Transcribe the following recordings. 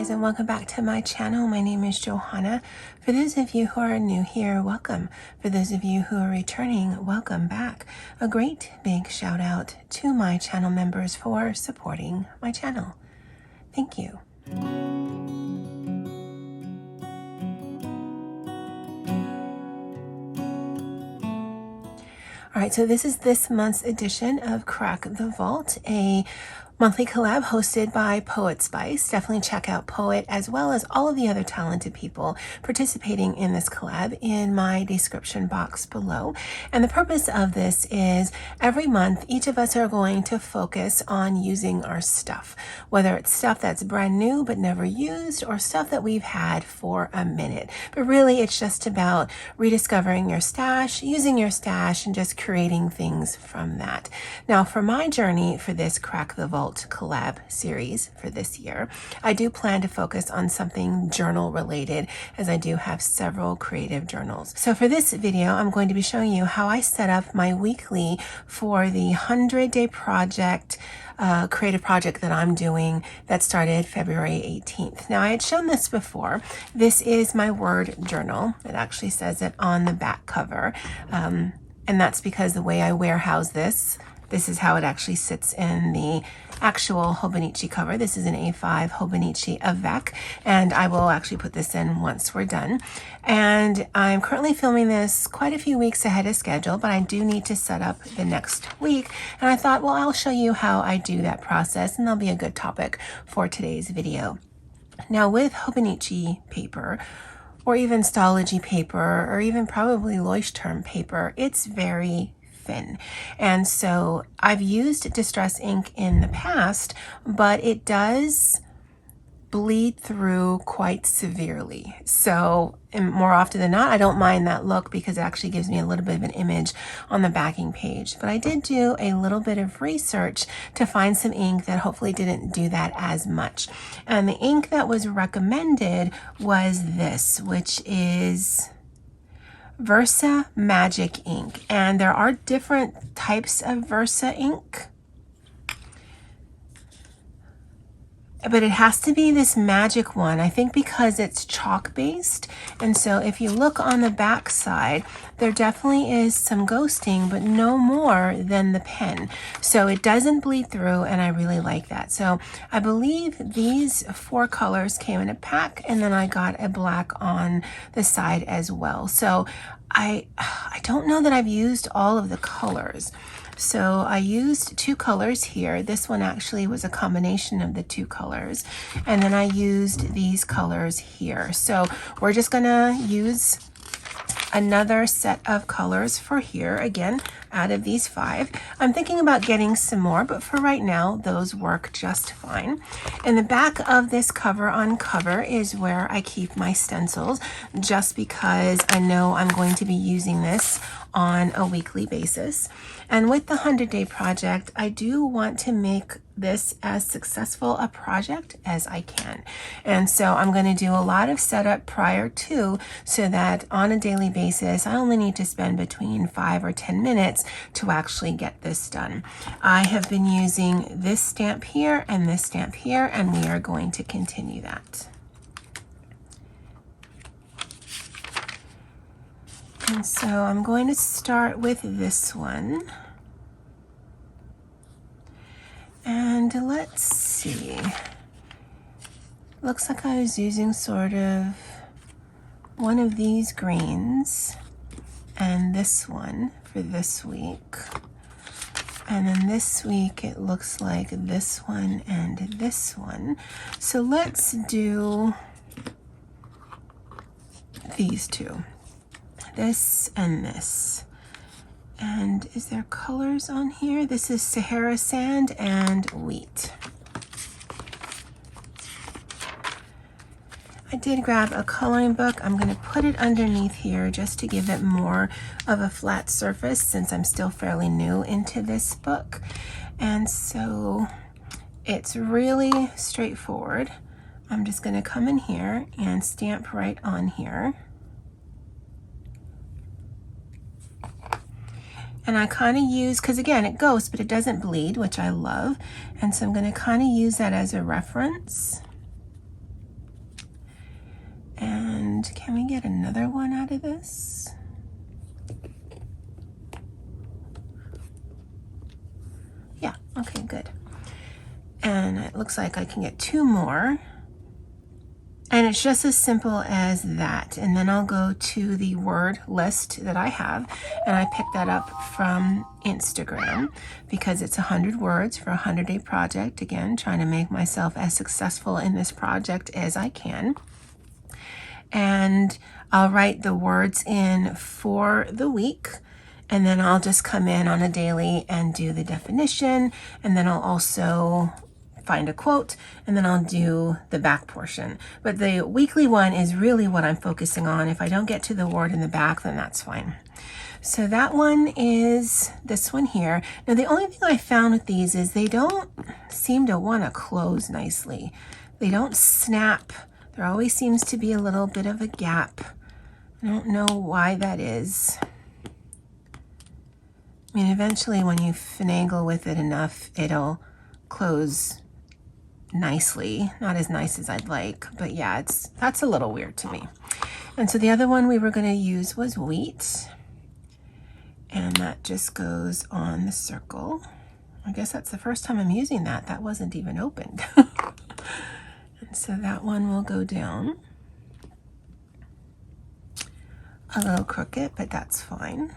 guys, and welcome back to my channel. My name is Johanna. For those of you who are new here, welcome. For those of you who are returning, welcome back. A great big shout out to my channel members for supporting my channel. Thank you. All right, so this is this month's edition of Crack the Vault, a monthly collab hosted by Poetspice. Definitely check out Poet as well as all of the other talented people participating in this collab in my description box below. And the purpose of this is every month, each of us are going to focus on using our stuff, whether it's stuff that's brand new but never used or stuff that we've had for a minute. But really, it's just about rediscovering your stash, using your stash, and just creating things from that. Now, for my journey for this Crack the Vault collab series for this year, I do plan to focus on something journal related, as I do have several creative journals. So for this video, I'm going to be showing you how I set up my weekly for the 100-day project, creative project that I'm doing that started February 18th. Now, I had shown this before. This is my word journal. It actually says it on the back cover. And that's because the way I warehouse this is how it actually sits in the actual Hobonichi cover. This is an A5 Hobonichi Avec, and I will actually put this in once we're done. And I'm currently filming this quite a few weeks ahead of schedule, but I do need to set up the next week. And I thought, well, I'll show you how I do that process, and that'll be a good topic for today's video. Now, with Hobonichi paper, or even Stology paper, or even probably Leuchtturm paper, it's very thin. And so I've used Distress ink in the past, but it does bleed through quite severely. So, and more often than not, I don't mind that look because it actually gives me a little bit of an image on the backing page. But I did do a little bit of research to find some ink that hopefully didn't do that as much. And the ink that was recommended was this, which is Versa Magic ink. And there are different types of Versa ink, but it has to be this magic one, I think, because it's chalk based. And so if you look on the back side, there definitely is some ghosting, but no more than the pen. So it doesn't bleed through, and I really like that. So I believe these 4 colors came in a pack, and then I got a black on the side as well. So I don't know that I've used all of the colors. So I used 2 colors here. This one actually was a combination of the 2 colors. And then I used these colors here. So we're just gonna use another set of colors for here, again, out of these 5. I'm thinking about getting some more, but for right now, those work just fine. In the back of this cover on cover is where I keep my stencils, just because I know I'm going to be using this on a weekly basis. And with the 100-day project, I do want to make this as successful a project as I can. And so I'm going to do a lot of setup prior to, so that on a daily basis, I only need to spend between 5 or 10 minutes to actually get this done. I have been using this stamp here and this stamp here, and we are going to continue that. And so I'm going to start with this one. And let's see. Looks like I was using sort of one of these greens and this one for this week. And then this week it looks like this one and this one. So let's do these 2. This and this. And is there colors on here? This is Sahara Sand and Wheat. I did grab a coloring book. I'm going to put it underneath here just to give it more of a flat surface, since I'm still fairly new into this book. And so it's really straightforward. I'm just going to come in here and stamp right on here. And I kind of use, because again, it ghosts, but it doesn't bleed, which I love. And so I'm going to kind of use that as a reference. And can we get another one out of this? Yeah, okay, good. And it looks like I can get 2 more. And it's just as simple as that. And then I'll go to the word list that I have, and I picked that up from Instagram because it's 100 words for a 100-day project. Again, trying to make myself as successful in this project as I can. And I'll write the words in for the week, and then I'll just come in on a daily and do the definition, and then I'll also find a quote, and then I'll do the back portion. But the weekly one is really what I'm focusing on. If I don't get to the word in the back, then that's fine. So that one is this one here. Now the only thing I found with these is they don't seem to want to close nicely. They don't snap. There always seems to be a little bit of a gap. I don't know why that is. I mean, eventually when you finagle with it enough, it'll close nicely. Not as nice as I'd like, but yeah, that's a little weird to me. And so the other one we were going to use was wheat, and that just goes on the circle. I guess that's the first time I'm using that. That wasn't even opened. And so that one will go down a little crooked, but that's fine.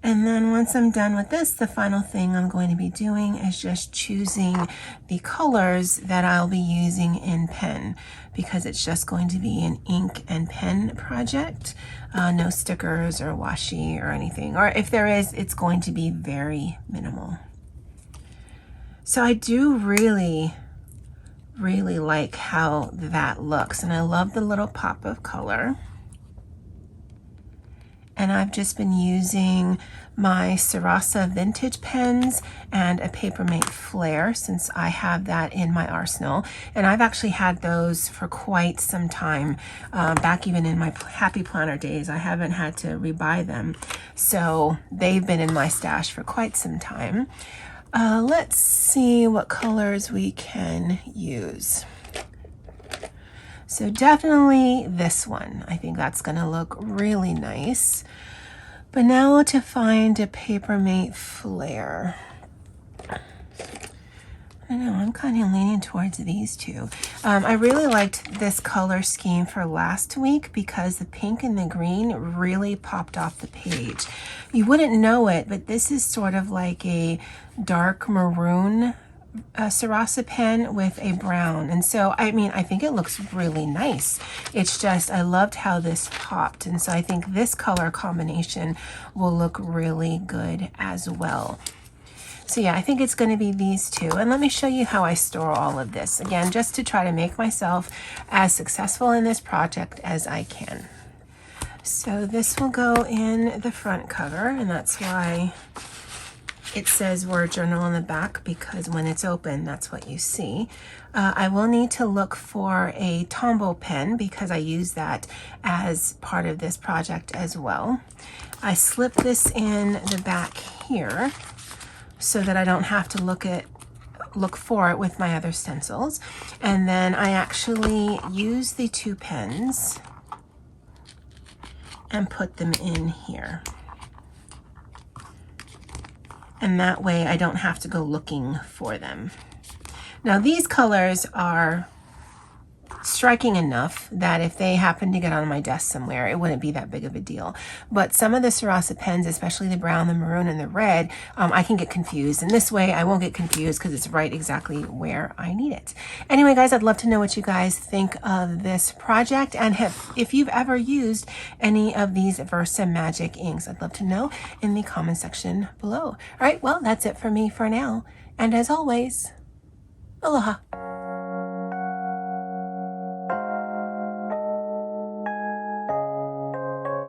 And then once I'm done with this, the final thing I'm going to be doing is just choosing the colors that I'll be using in pen, because it's just going to be an ink and pen project. No stickers or washi or anything. Or if there is, it's going to be very minimal. So I do really like how that looks. And I love the little pop of color. And I've just been using my Sarasa vintage pens and a Papermate Flair, since I have that in my arsenal. And I've actually had those for quite some time, back even in my Happy Planner days. I haven't had to rebuy them. So they've been in my stash for quite some time. Let's see what colors we can use. So definitely this one. I think that's going to look really nice. But now to find a Papermate Flair. I don't know, I'm kind of leaning towards these two. I really liked this color scheme for last week because the pink and the green really popped off the page. You wouldn't know it, but this is sort of like a dark maroon Sarasa pen with a brown. And so, I mean, I think it looks really nice. It's just, I loved how this popped. And so I think this color combination will look really good as well. So yeah, I think it's going to be these two. And let me show you how I store all of this. Again, just to try to make myself as successful in this project as I can. So this will go in the front cover, and that's why it says word journal on the back, because when it's open, that's what you see. I will need to look for a Tombow pen because I use that as part of this project as well. I slip this in the back here so that I don't have to look for it with my other stencils. And then I actually use the 2 pens and put them in here. And that way I don't have to go looking for them. Now these colors are striking enough that if they happen to get on my desk somewhere, it wouldn't be that big of a deal. But some of the Sarasa pens, especially the brown, the maroon, and the red, I can get confused. And this way I won't get confused because it's right exactly where I need it. Anyway, guys, I'd love to know what you guys think of this project, and if you've ever used any of these Versa Magic inks. I'd love to know in the comment section below. All right, well, that's it for me for now. And as always, aloha.